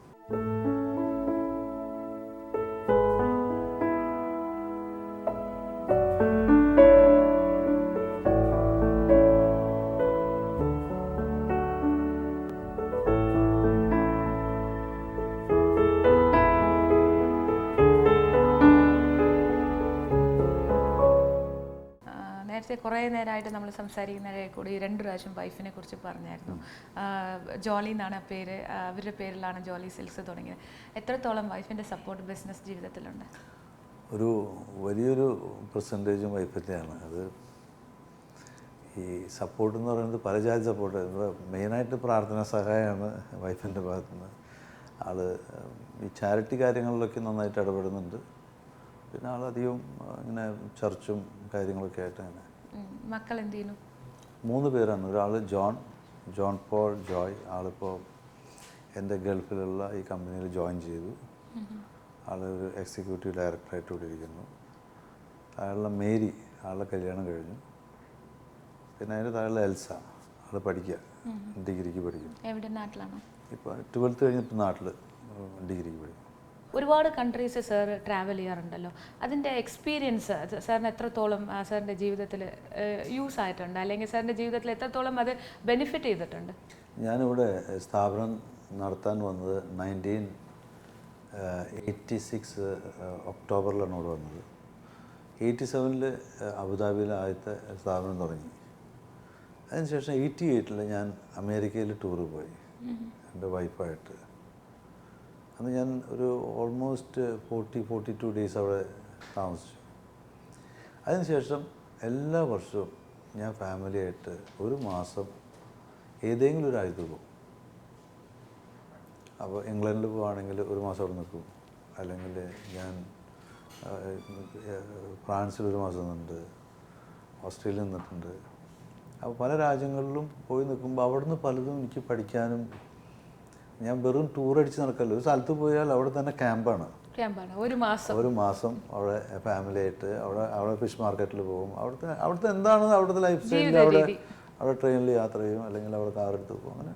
[SPEAKER 1] നേരത്തെ കുറേ നേരമായിട്ട് നമ്മൾ സംസാരിക്കുന്നതിനെ കൂടി 2 പ്രാവശ്യം വൈഫിനെ കുറിച്ച് പറഞ്ഞായിരുന്നു. ജോളി എന്നാണ് പേര്, അവരുടെ പേരിലാണ് ജോളി സിൽക്സ് തുടങ്ങിയത്. എത്രത്തോളം വൈഫിൻ്റെ സപ്പോർട്ട് ബിസിനസ് ജീവിതത്തിലുണ്ട്?
[SPEAKER 2] ഒരു വലിയൊരു പെർസെൻറ്റേജും വൈഫിൻ്റെയാണ്. അത് ഈ സപ്പോർട്ട് എന്ന് പറയുന്നത് പല ജാതി സപ്പോർട്ട്. മെയിനായിട്ട് പ്രാർത്ഥനാ സഹായമാണ് വൈഫിൻ്റെ ഭാഗത്തുനിന്ന്. ആൾ ഈ ചാരിറ്റി കാര്യങ്ങളിലൊക്കെ നന്നായിട്ട് ഇടപെടുന്നുണ്ട്. പിന്നെ ആളധികം ഇങ്ങനെ ചർച്ചും കാര്യങ്ങളൊക്കെ ആയിട്ട് അങ്ങനെ.
[SPEAKER 1] മക്കൾ എന്ത് ചെയ്യുന്നു?
[SPEAKER 2] 3 പേരാണ്. ഒരാൾ ജോൺ പോൾ ജോയ്, ആളിപ്പോൾ എൻ്റെ ഗൾഫിലുള്ള ഈ കമ്പനിയിൽ ജോയിൻ ചെയ്തു. ആളൊരു എക്സിക്യൂട്ടീവ് ഡയറക്ടറായിട്ട് ഇവിടെ ഇരിക്കുന്നു. അയാളുടെ മേരി, ആളുടെ കല്യാണം കഴിഞ്ഞു. പിന്നെ അതിൻ്റെ താഴെ എൽസ, ആൾ പഠിക്കുക, ഡിഗ്രിക്ക് പഠിക്കുന്നു.
[SPEAKER 1] എവിടെ? നാട്ടിലാണോ?
[SPEAKER 2] ഇപ്പോൾ 12th കഴിഞ്ഞിപ്പോൾ നാട്ടിൽ ഡിഗ്രിക്ക് പഠിക്കും.
[SPEAKER 1] ഒരുപാട് കൺട്രീസ് സാർ ട്രാവൽ ചെയ്യാറുണ്ടല്ലോ. അതിൻ്റെ എക്സ്പീരിയൻസ് സാറിന് എത്രത്തോളം സാറിൻ്റെ ജീവിതത്തിൽ യൂസ് ആയിട്ടുണ്ട്, അല്ലെങ്കിൽ സാറിൻ്റെ ജീവിതത്തിൽ എത്രത്തോളം അത് ബെനിഫിറ്റ് ചെയ്തിട്ടുണ്ട്?
[SPEAKER 2] ഞാനിവിടെ സ്ഥാപനം നടത്താൻ വന്നത് 1986 ഒക്ടോബറിലാണ് ഇവിടെ വന്നത്. 87 അബുദാബിയിൽ ആദ്യത്തെ സ്ഥാപനം തുടങ്ങി. അതിനുശേഷം 88 ഞാൻ അമേരിക്കയിൽ ടൂറ് പോയി എൻ്റെ വൈഫായിട്ട്. അന്ന് ഞാൻ ഒരു ഓൾമോസ്റ്റ് 42 ഡേയ്സ് അവിടെ താമസിച്ചു. അതിനുശേഷം എല്ലാ വർഷവും ഞാൻ ഫാമിലിയായിട്ട് ഒരു മാസം ഏതെങ്കിലും ഒരു രാജ്യത്ത് പോകും. അപ്പോൾ ഇംഗ്ലണ്ടിൽ പോവുകയാണെങ്കിൽ ഒരു മാസം അവിടെ നിൽക്കും, അല്ലെങ്കിൽ ഞാൻ ഫ്രാൻസിൽ ഒരു മാസം നിന്നിട്ടുണ്ട്, ഓസ്ട്രേലിയ നിന്നിട്ടുണ്ട്. അപ്പോൾ പല രാജ്യങ്ങളിലും പോയി നിൽക്കുമ്പോൾ അവിടുന്ന് പലതും എനിക്ക് പഠിക്കാനും. ഞാൻ വെറും ടൂർ അടിച്ച് നടക്കല്ലോ, ഒരു സ്ഥലത്ത് പോയാൽ അവിടെ തന്നെ ക്യാമ്പാണ്. ഒരു മാസം അവിടെ ഫാമിലിയായിട്ട് അവിടെ ഫിഷ് മാർക്കറ്റിൽ പോകും. അവിടുത്തെ എന്താണ് അവിടുത്തെ ലൈഫ് സ്റ്റൈലിൽ അവിടെ ട്രെയിനിൽ യാത്ര ചെയ്യും, അല്ലെങ്കിൽ അവിടെ കാറെടുത്ത് പോകും, അങ്ങനെ.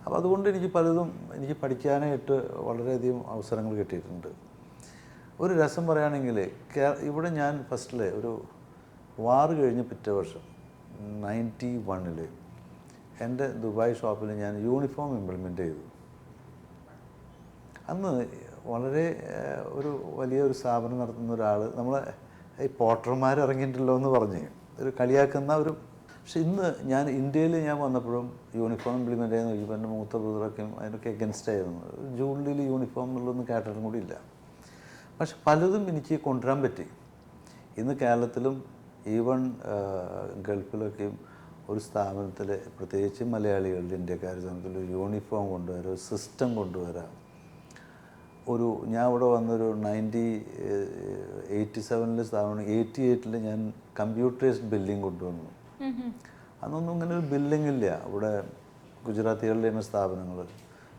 [SPEAKER 2] അപ്പോൾ അതുകൊണ്ട് എനിക്ക് പലതും എനിക്ക് പഠിക്കാനായിട്ട് വളരെയധികം അവസരങ്ങൾ കിട്ടിയിട്ടുണ്ട്. ഒരു രസം പറയുകയാണെങ്കിൽ ഇവിടെ ഞാൻ ഫസ്റ്റിൽ ഒരു വാർ കഴിഞ്ഞ് പിറ്റേ വർഷം 91 എൻ്റെ ദുബായ് ഷോപ്പിൽ ഞാൻ യൂണിഫോം ഇംപ്ലിമെൻ്റ് ചെയ്തു. അന്ന് വളരെ വലിയൊരു സ്ഥാപനം നടത്തുന്ന ഒരാൾ നമ്മളെ ഈ പോട്ടർമാർ ഇറങ്ങിയിട്ടുണ്ടല്ലോ എന്ന് പറഞ്ഞ് ഒരു കളിയാക്കുന്ന പക്ഷെ ഇന്ന് ഞാൻ ഇന്ത്യയിൽ വന്നപ്പോഴും യൂണിഫോം ഇംപ്ലിമെൻ്റ് ചെയ്യാൻ നോക്കിയപ്പോൾ എൻ്റെ മൂത്ത ബ്രദറൊക്കെ അതിനൊക്കെ എഗൻസ്റ്റ് ആയിരുന്നു. ജൂണിൽ യൂണിഫോം എന്നുള്ളതൊന്നും കേട്ടിട്ടും കൂടി ഇല്ല. പക്ഷെ പലതും എനിക്ക് കൊണ്ടുവരാൻ പറ്റി. ഇന്ന് കേരളത്തിലും ഈവൺ ഗൾഫിലൊക്കെയും ഒരു സ്ഥാപനത്തിൽ, പ്രത്യേകിച്ച് മലയാളികളുടെ ഇന്ത്യക്കാരുടെ സ്ഥാപനത്തിൽ ഒരു യൂണിഫോം കൊണ്ടുവരാം, ഒരു സിസ്റ്റം കൊണ്ടുവരാം. ഞാൻ ഇവിടെ വന്നൊരു 87 സ്ഥാപനം, 88 ഞാൻ കമ്പ്യൂട്ടറൈസ്ഡ് ബില്ലിംഗ് കൊണ്ടുവന്നു. അന്നൊന്നും ഇങ്ങനെ ഒരു ബില്ലിംഗ് ഇല്ല ഇവിടെ. ഗുജറാത്തികളുടെ തന്നെ സ്ഥാപനങ്ങൾ,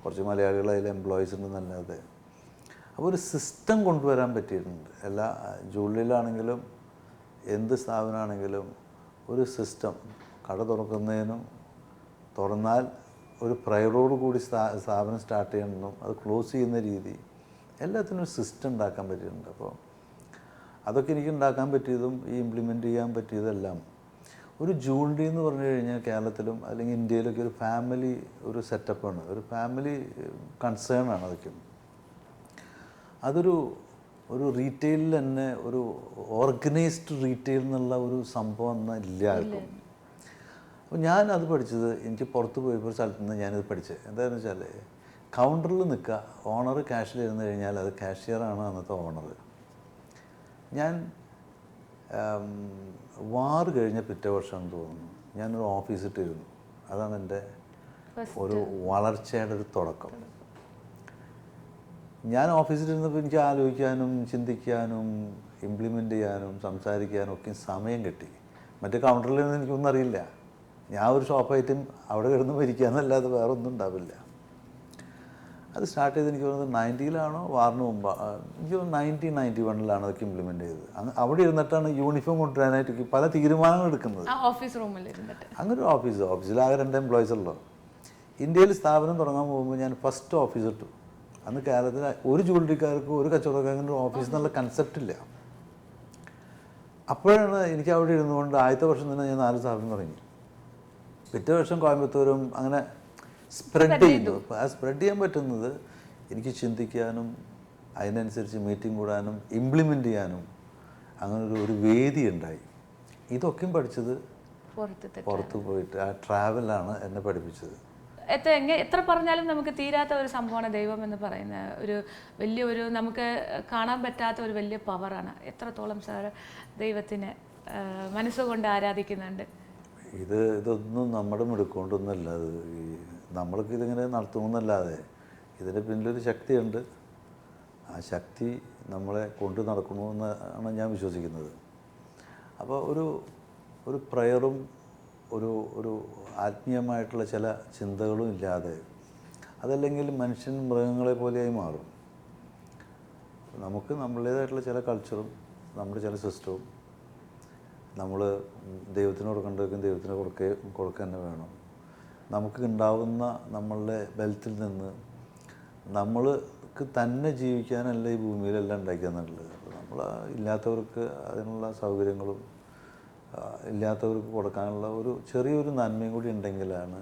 [SPEAKER 2] കുറച്ച് മലയാളികൾ അതിൽ എംപ്ലോയീസ് ഉണ്ടെന്നല്ലാതെ. അപ്പോൾ ഒരു സിസ്റ്റം കൊണ്ടുവരാൻ പറ്റിയിട്ടുണ്ട്. എല്ലാ ജൂലിയിലാണെങ്കിലും എന്ത് സ്ഥാപനമാണെങ്കിലും ഒരു സിസ്റ്റം. കട തുറക്കുന്നതിനും തുറന്നാൽ ഒരു പ്രയറോട് കൂടി സ്ഥാപനം സ്റ്റാർട്ട് ചെയ്യണമെന്നും അത് ക്ലോസ് ചെയ്യുന്ന രീതി, എല്ലാത്തിനും ഒരു സിസ്റ്റം ഉണ്ടാക്കാൻ പറ്റിയിട്ടുണ്ട്. അപ്പോൾ അതൊക്കെ എനിക്ക് ഉണ്ടാക്കാൻ പറ്റിയതും ഈ ഇംപ്ലിമെൻ്റ് ചെയ്യാൻ പറ്റിയതെല്ലാം ഒരു ജൂൾഡി എന്ന് പറഞ്ഞു കഴിഞ്ഞാൽ കേരളത്തിലും അല്ലെങ്കിൽ ഇന്ത്യയിലൊക്കെ ഒരു ഫാമിലി ഒരു സെറ്റപ്പാണ്, ഒരു ഫാമിലി കൺസേൺ ആണ് അതൊക്കെ. ഒരു റീറ്റെയിലിൽ തന്നെ ഒരു ഓർഗനൈസ്ഡ് റീറ്റെയിൽ എന്നുള്ള ഒരു സംഭവം എന്നാൽ ഇല്ല ആർക്കും. അപ്പോൾ ഞാനത് പഠിച്ചത് എനിക്ക് പുറത്ത് പോയപ്പോൾ ഒരു സ്ഥലത്ത് നിന്ന് ഞാനിത് പഠിച്ചത് എന്താണെന്ന് വെച്ചാൽ, കൗണ്ടറിൽ നിൽക്കുക, ഓണർ ക്യാഷിലിരുന്ന് കഴിഞ്ഞാൽ അത് കാഷ്യറാണ് അന്നത്തെ ഓണർ. ഞാൻ വാർ കഴിഞ്ഞ പിറ്റേ വർഷമാണെന്ന് തോന്നുന്നു ഞാനൊരു ഓഫീസിട്ടിരുന്നു. അതാണ് എൻ്റെ ഒരു വളർച്ചയുടെ ഒരു തുടക്കം. ഞാൻ ഓഫീസിലിരുന്നപ്പോൾ എനിക്ക് ആലോചിക്കാനും ചിന്തിക്കാനും ഇംപ്ലിമെൻ്റ് ചെയ്യാനും സംസാരിക്കാനും ഒക്കെ സമയം കിട്ടി. മറ്റേ കൗണ്ടറിൽ നിന്ന് എനിക്കൊന്നും അറിയില്ല. ഞാൻ ഒരു ഷോപ്പായിട്ടും അവിടെ കിടന്ന് മരിക്കുക എന്നല്ലാതെ വേറെ ഒന്നും ഉണ്ടാവില്ല. അത് സ്റ്റാർട്ട് ചെയ്ത് എനിക്ക് തോന്നുന്നത് 90-ലാണോ വാറിന് മുമ്പ്, എനിക്ക് 1991-ലാണ് അതൊക്കെ ഇംപ്ലിമെൻ്റ് ചെയ്തത്. അവിടെ ഇരുന്നിട്ടാണ് യൂണിഫോം കൊണ്ടുവരാനായിട്ട് പല തീരുമാനങ്ങൾ എടുക്കുന്നത്.
[SPEAKER 1] ഓഫീസ് റൂമിൽ ഇരുന്നിട്ട്.
[SPEAKER 2] അങ്ങനെ ഒരു ഓഫീസിലാകെ 2 എംപ്ലോയീസ് ഉള്ളൂ. ഇന്ത്യയിൽ സ്ഥാപനം തുടങ്ങാൻ പോകുമ്പോൾ ഞാൻ ഫസ്റ്റ് ഓഫീസ് ഇട്ടു. അന്ന് കേരളത്തിൽ ഒരു ജ്വല്ലറിക്കാർക്കും ഒരു കച്ചവടക്കാർക്കും ഒരു ഓഫീസ് എന്നുള്ള കൺസെപ്റ്റ് ഇല്ല. അപ്പോഴാണ് എനിക്ക് അവിടെ ഇരുന്നുകൊണ്ട് ആദ്യത്തെ വർഷം തന്നെ ഞാൻ 4 സ്ഥാപനം തുടങ്ങി. പിറ്റേ വർഷം കോയമ്പത്തൂരും അങ്ങനെ സ്പ്രെഡ് ചെയ്യുന്നു. ആ സ്പ്രെഡ് ചെയ്യാൻ പറ്റുന്നത് എനിക്ക് ചിന്തിക്കാനും അതിനനുസരിച്ച് മീറ്റിംഗ് കൂടാനും ഇംപ്ലിമെൻ്റ് ചെയ്യാനും അങ്ങനെ ഒരു വേദി ഉണ്ടായി. ഇതൊക്കെയും പഠിച്ചത് പുറത്ത് പോയിട്ട് ആ ട്രാവലാണ് എന്നെ പഠിപ്പിച്ചത്.
[SPEAKER 1] എത്ര പറഞ്ഞാലും നമുക്ക് തീരാത്ത ഒരു സംഭവമാണ് ദൈവം എന്ന് പറയുന്ന ഒരു നമുക്ക് കാണാൻ പറ്റാത്ത ഒരു വലിയ പവറാണ്. എത്രത്തോളം സാർ ദൈവത്തിനെ മനസ്സുകൊണ്ട് ആരാധിക്കുന്നുണ്ട്?
[SPEAKER 2] ഇതൊന്നും നമ്മുടെ മിടുക്കൊണ്ടൊന്നുമല്ല. അത് നമ്മൾക്ക് ഇതിങ്ങനെ നടത്തുമെന്നല്ലാതെ ഇതിൻ്റെ പിന്നിലൊരു ശക്തിയുണ്ട്. ആ ശക്തി നമ്മളെ കൊണ്ട് നടക്കണമെന്നാണ് ഞാൻ വിശ്വസിക്കുന്നത്. അപ്പോൾ ഒരു പ്രയറും ഒരു ആത്മീയമായിട്ടുള്ള ചില ചിന്തകളും ഇല്ലാതെ അതല്ലെങ്കിൽ മനുഷ്യൻ മൃഗങ്ങളെ പോലെയായി മാറും. നമുക്ക് നമ്മുടേതായിട്ടുള്ള ചില കൾച്ചറും നമ്മുടെ ചില സിസ്റ്റവും നമ്മൾ ദൈവത്തിന് കൊടുക്കേണ്ടതൊക്കെ ദൈവത്തിന് കൊടുക്കുക തന്നെ വേണം. നമുക്ക് ഉണ്ടാവുന്ന നമ്മളുടെ ബലത്തിൽ നിന്ന് നമ്മൾക്ക് തന്നെ ജീവിക്കാനല്ല ഈ ഭൂമിയിലെല്ലാം ഉണ്ടാക്കിയെന്നുള്ളത്. നമ്മൾ ഇല്ലാത്തവർക്ക് അതിനുള്ള സൗകര്യങ്ങളും ഇല്ലാത്തവർക്ക് കൊടുക്കാനുള്ള ഒരു ചെറിയൊരു നന്മയും കൂടി ഉണ്ടെങ്കിലാണ്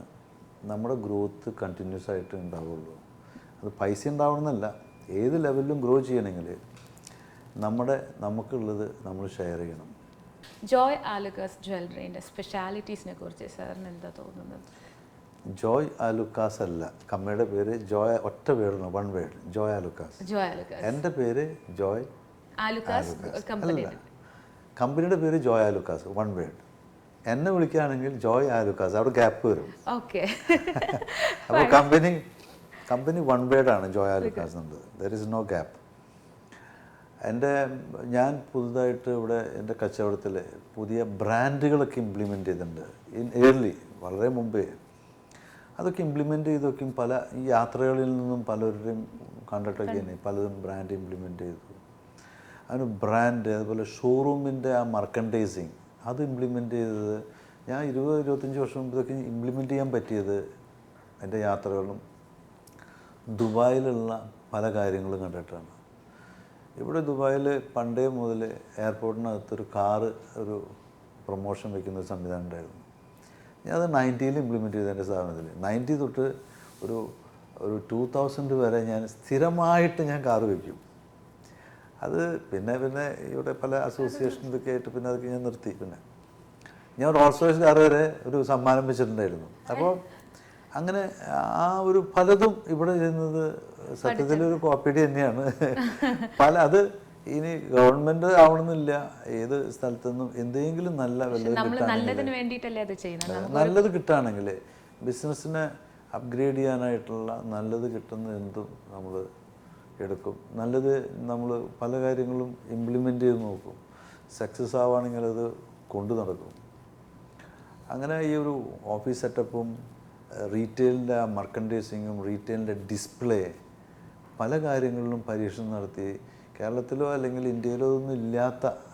[SPEAKER 2] നമ്മുടെ ഗ്രോത്ത് കണ്ടിന്യൂസ് ആയിട്ട് ഉണ്ടാവുള്ളൂ. അത് പൈസ ഉണ്ടാവണമെന്നല്ല, ഏത് ലെവലിലും ഗ്രോ ചെയ്യണമെങ്കിൽ നമുക്കുള്ളത് നമ്മൾ ഷെയർ ചെയ്യണം.
[SPEAKER 1] ജോയ് ആലുക്കാസ് ജ്വല്ലറിൻ്റെ സ്പെഷ്യാലിറ്റീസിനെ കുറിച്ച് സാറിന് എന്താ തോന്നുന്നത്?
[SPEAKER 2] ജോയ് ആലുക്കാസ് അല്ല, കമ്പനിയുടെ പേര് ജോയ്, ഒറ്റ വേർഡാണ്, 1 വേർഡ്, ജോയ് ആലുക്കാസ്. എൻ്റെ പേര് ജോയ്
[SPEAKER 1] ആലുക്കാസ്.
[SPEAKER 2] കമ്പനിയുടെ പേര് ജോയ് ആലുക്കാസ്, 1 വേർഡ്. എന്നെ വിളിക്കുകയാണെങ്കിൽ ജോയ് ആലുക്കാസ്, അവിടെ ഗ്യാപ്പ് വരും. അപ്പോൾ കമ്പനി 1 വേർഡാണ് ജോയ് ആലുക്കാസ് എന്നുള്ളത്. There is no gap. ഞാൻ പുതുതായിട്ട് ഇവിടെ എൻ്റെ കച്ചവടത്തിൽ പുതിയ ബ്രാൻഡുകളൊക്കെ ഇംപ്ലിമെൻ്റ് ചെയ്തിട്ടുണ്ട്. വളരെ മുമ്പേ അതൊക്കെ ഇംപ്ലിമെൻ്റ് ചെയ്തൊക്കെയും പല ഈ യാത്രകളിൽ നിന്നും പലരുടെയും കണ്ടിട്ടൊക്കെ തന്നെ പലതും ബ്രാൻഡ് ഇംപ്ലിമെൻ്റ് ചെയ്തു. അതിന് ബ്രാൻഡ്, അതുപോലെ ഷോറൂമിൻ്റെ ആ മർക്കൻഡൈസിങ് അത് ഇംപ്ലിമെൻ്റ് ചെയ്തത് ഞാൻ 20-25 വർഷം മുമ്പ് ഇതൊക്കെ ഇംപ്ലിമെൻ്റ് ചെയ്യാൻ പറ്റിയത് എൻ്റെ യാത്രകളും ദുബായിലുള്ള പല കാര്യങ്ങളും കണ്ടിട്ടാണ്. ഇവിടെ ദുബായിൽ പണ്ടേ മുതൽ എയർപോർട്ടിനകത്തൊരു കാറ് ഒരു പ്രൊമോഷൻ വയ്ക്കുന്ന ഒരു സംവിധാനം ഉണ്ടായിരുന്നു. ഞാനത് 90-ൽ ഇംപ്ലിമെൻ്റ് ചെയ്ത എൻ്റെ സ്ഥാപനത്തിൽ. 90 തൊട്ട് ഒരു 2000 വരെ ഞാൻ സ്ഥിരമായിട്ട് ഞാൻ കാറ് വയ്ക്കും. അത് പിന്നെ ഇവിടെ പല അസോസിയേഷനിലൊക്കെ ആയിട്ട് പിന്നെ അതൊക്കെ ഞാൻ നിർത്തി. പിന്നെ ഞാൻ റോൾസ് റോയ്സ് കാർ വരെ ഒരു സമ്മാനം വെച്ചിട്ടുണ്ടായിരുന്നു. അപ്പോൾ അങ്ങനെ ആ ഒരു പലതും ഇവിടെ ചെയ്യുന്നത് സത്യത്തിലൊരു കോപ്പിഡി തന്നെയാണ്. അത് ഇനി ഗവൺമെൻറ് ആവണമെന്നില്ല, ഏത് സ്ഥലത്തുനിന്നും എന്തെങ്കിലും നല്ലത് കിട്ടുകയാണെങ്കിൽ ബിസിനസ്സിനെ അപ്ഗ്രേഡ് ചെയ്യാനായിട്ടുള്ള നല്ലത് കിട്ടുന്ന എന്തും നമ്മൾ എടുക്കും. നല്ലത് നമ്മൾ പല കാര്യങ്ങളും ഇംപ്ലിമെൻ്റ് ചെയ്ത് നോക്കും. സക്സസ് ആവുകയാണെങ്കിൽ അത് കൊണ്ടു നടക്കും. അങ്ങനെ ഈ ഒരു ഓഫീസ് സെറ്റപ്പും റീറ്റെയിലിൻ്റെ മർക്കൻഡൈസിങ്ങും റീറ്റെയിലിൻ്റെ ഡിസ്പ്ലേ പല കാര്യങ്ങളിലും പരീക്ഷണം നടത്തി. കേരളത്തിലോ അല്ലെങ്കിൽ ഇന്ത്യയിലോ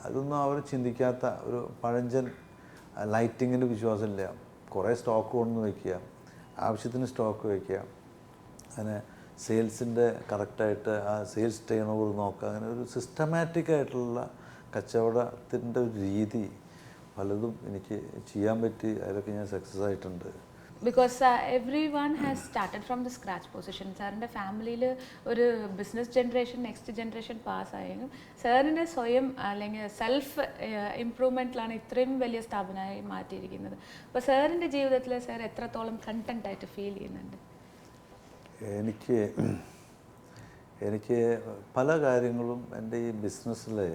[SPEAKER 2] അതൊന്നും അവർ ചിന്തിക്കാത്ത ഒരു പഴഞ്ചൻ ലൈറ്റിങ്ങിൻ്റെ വിശ്വാസമില്ല. കുറേ സ്റ്റോക്ക് കൊണ്ടു വയ്ക്കുക, ആവശ്യത്തിന് സ്റ്റോക്ക് വയ്ക്കുക, അങ്ങനെ സെയിൽസിൻ്റെ കറക്റ്റായിട്ട് ആ സെയിൽസ് ടേൺ ഓവർ നോക്കുക. അങ്ങനെ ഒരു സിസ്റ്റമാറ്റിക് ആയിട്ടുള്ള കച്ചവടത്തിൻ്റെ ഒരു രീതി പലതും എനിക്ക് ചെയ്യാൻ പറ്റി, അതിലൊക്കെ ഞാൻ സക്സസ് ആയിട്ടുണ്ട്.
[SPEAKER 1] Because every one has started from the scratch position. സാറിൻ്റെ ഫാമിലിയിൽ ഒരു ബിസിനസ് ജനറേഷൻ നെക്സ്റ്റ് ജനറേഷൻ പാസ്സായെങ്കിലും സാറിൻ്റെ സ്വയം അല്ലെങ്കിൽ സെൽഫ് ഇംപ്രൂവ്മെൻറ്റിലാണ് ഇത്രയും വലിയ സ്ഥാപനമായി മാറ്റിയിരിക്കുന്നത്. അപ്പോൾ സാറിൻ്റെ ജീവിതത്തിൽ സാർ എത്രത്തോളം കണ്ടന്റ് ആയിട്ട് ഫീൽ ചെയ്യുന്നുണ്ട്?
[SPEAKER 2] എനിക്ക് പല കാര്യങ്ങളും എൻ്റെ ഈ ബിസിനസ്സിലെ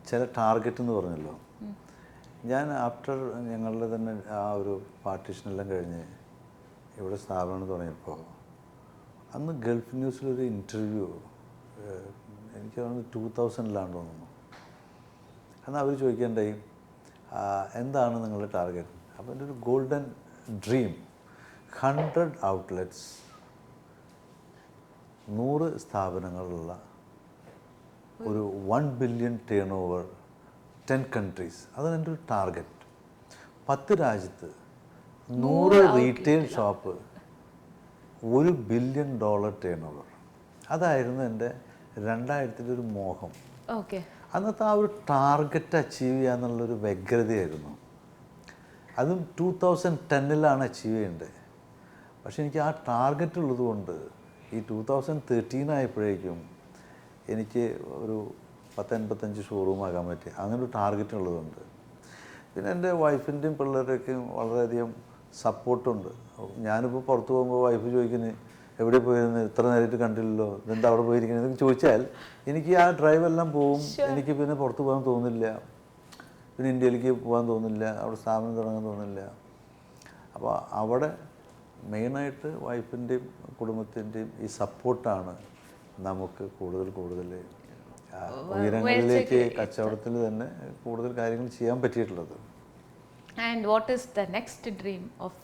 [SPEAKER 2] ചില ടാർഗറ്റ് എന്ന് പറഞ്ഞല്ലോ, ഞാൻ ആഫ്റ്റർ ഞങ്ങളുടെ തന്നെ ആ ഒരു പാർട്ടീഷനെല്ലാം കഴിഞ്ഞ് ഇവിടെ സ്ഥാപനം തുടങ്ങിയപ്പോൾ അന്ന് ഗൾഫ് ന്യൂസിലൊരു ഇൻ്റർവ്യൂ എനിക്ക് തോന്നുന്നു 2000 തോന്നുന്നു. അന്ന് അവർ ചോദിക്കേണ്ടായി എന്താണ് നിങ്ങളുടെ ടാർഗറ്റ്. അപ്പോൾ എൻ്റെ ഒരു ഗോൾഡൻ ഡ്രീം 100 ഔട്ട്ലെറ്റ്സ്, 100 സ്ഥാപനങ്ങളുള്ള ഒരു 1 ബില്യൺ ടേൺ ഓവർ 10 കൺട്രീസ്. അതാണ് എൻ്റെ ഒരു ടാർഗറ്റ്. 10 രാജ്യത്ത് 100 retail shop, $1 billion turn over. അതായിരുന്നു എൻ്റെ 2000 ഒരു മോഹം.
[SPEAKER 1] ഓക്കെ.
[SPEAKER 2] അന്നത്തെ ആ ഒരു ടാർഗറ്റ് അച്ചീവ് ചെയ്യുക എന്നുള്ളൊരു വ്യഗ്രതയായിരുന്നു. അതും 2010 അച്ചീവ് ചെയ്യേണ്ടത്. പക്ഷെ എനിക്ക് ആ ടാർഗറ്റ് ഉള്ളതുകൊണ്ട് ഈ 2013 ആയപ്പോഴേക്കും എനിക്ക് ഒരു 10-85 ഷോറൂം ആകാൻ പറ്റി. അങ്ങനെ ഒരു ടാർഗറ്റ് ഉള്ളതുകൊണ്ട്. പിന്നെ എൻ്റെ വൈഫിൻ്റെയും പിള്ളേരുടെയൊക്കെയും വളരെയധികം സപ്പോർട്ടുണ്ട്. ഞാനിപ്പോൾ പുറത്ത് പോകുമ്പോൾ വൈഫ് ചോദിക്കുന്നത് എവിടെ പോയിരുന്നു, ഇത്ര നേരമായിട്ട് കണ്ടില്ലല്ലോ, ഇതെന്താ അവിടെ പോയിരിക്കുന്നത് എന്നൊക്കെ ചോദിച്ചാൽ എനിക്ക് ആ ഡ്രൈവെല്ലാം പോവും. എനിക്ക് പിന്നെ പുറത്ത് പോകാൻ തോന്നില്ല, പിന്നെ ഇന്ത്യയിലേക്ക് പോകാൻ തോന്നില്ല, അവിടെ സ്ഥാപനം തുടങ്ങാൻ തോന്നില്ല. അപ്പോൾ അവിടെ മെയിനായിട്ട് വൈഫിൻ്റെയും കുടുംബത്തിൻ്റെയും ഈ സപ്പോർട്ടാണ് നമുക്ക് കൂടുതൽ ഉയരങ്ങളിലേക്ക് കച്ചവടത്തിൽ തന്നെ കൂടുതൽ കാര്യങ്ങൾ ചെയ്യാൻ പറ്റിയിട്ടുള്ളത്.
[SPEAKER 1] And what is the next dream of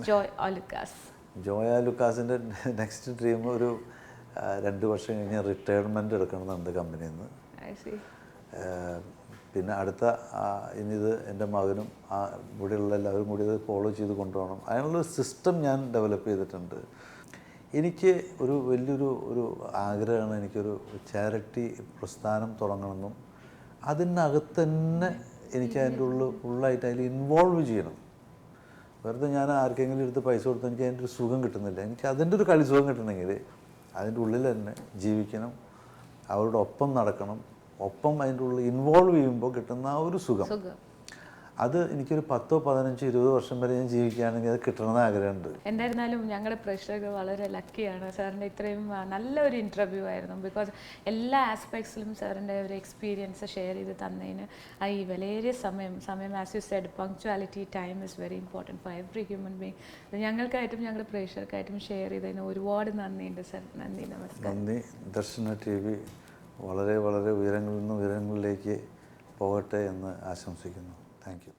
[SPEAKER 1] Joy Alukkas?
[SPEAKER 2] Joy ആലുക്കാസിൻ്റെ നെക്സ്റ്റ് ഡ്രീം ഒരു 2 വർഷം കഴിഞ്ഞ് റിട്ടയർമെൻറ്റ് എടുക്കണമെന്നുണ്ട് കമ്പനിയിൽ നിന്ന്. പിന്നെ അടുത്ത ഇനിയിത് എൻ്റെ മകനും ഇവിടെയുള്ള എല്ലാവരും കൂടി ഇത് ഫോളോ ചെയ്ത് കൊണ്ടുപോകണം. അതിനുള്ളൊരു സിസ്റ്റം ഞാൻ ഡെവലപ്പ് ചെയ്തിട്ടുണ്ട്. എനിക്ക് വലിയൊരു ആഗ്രഹമാണ്, എനിക്കൊരു ചാരിറ്റി പ്രസ്ഥാനം തുടങ്ങണമെന്നും അതിനകത്ത് തന്നെ എനിക്ക് അതിൻ്റെ ഉള്ളിൽ ഫുള്ളായിട്ട് അതിൽ ഇൻവോൾവ് ചെയ്യണം. വെറുതെ ഞാൻ ആർക്കെങ്കിലും എടുത്ത് പൈസ കൊടുത്താൽ എനിക്ക് അതിൻ്റെ ഒരു സുഖം കിട്ടുന്നില്ല. എനിക്ക് അതിൻ്റെ ഒരു കളിസുഖം കിട്ടണമെങ്കിൽ അതിൻ്റെ ഉള്ളിൽ തന്നെ ജീവിക്കണം, അവരുടെ ഒപ്പം നടക്കണം, ഒപ്പം അതിൻ്റെ ഉള്ളിൽ ഇൻവോൾവ് ചെയ്യുമ്പോൾ കിട്ടുന്ന ആ ഒരു സുഖം, അത് എനിക്കൊരു 10, 15, 20 വർഷം വരെ ഞാൻ ജീവിക്കുകയാണെങ്കിൽ അത് കിട്ടണമെന്ന് ആഗ്രഹമുണ്ട്.
[SPEAKER 1] എന്തായിരുന്നാലും ഞങ്ങളുടെ പ്രേക്ഷകർ വളരെ ലക്കിയാണ്. സാറിൻ്റെ ഇത്രയും നല്ലൊരു ഇൻ്റർവ്യൂ ആയിരുന്നു. ബിക്കോസ് എല്ലാ ആസ്പെക്ട്സിലും സാറിൻ്റെ ഒരു എക്സ്പീരിയൻസ് ഷെയർ ചെയ്ത് തന്നതിന് ഈ വിലയേറിയ സമയം as you said punctuality, time is very important for every human being. ഞങ്ങൾക്കായിട്ടും ഞങ്ങളുടെ പ്രേക്ഷകർക്കായിട്ടും ഷെയർ ചെയ്തതിന് ഒരുപാട് നന്ദിയുണ്ട് സാർ. നന്ദി, നമസ്കാരം.
[SPEAKER 2] നന്ദി. ദർശന TV വളരെ ഉയരങ്ങളിൽ നിന്ന് ഉയരങ്ങളിലേക്ക് പോകട്ടെ എന്ന് ആശംസിക്കുന്നു. Thank you.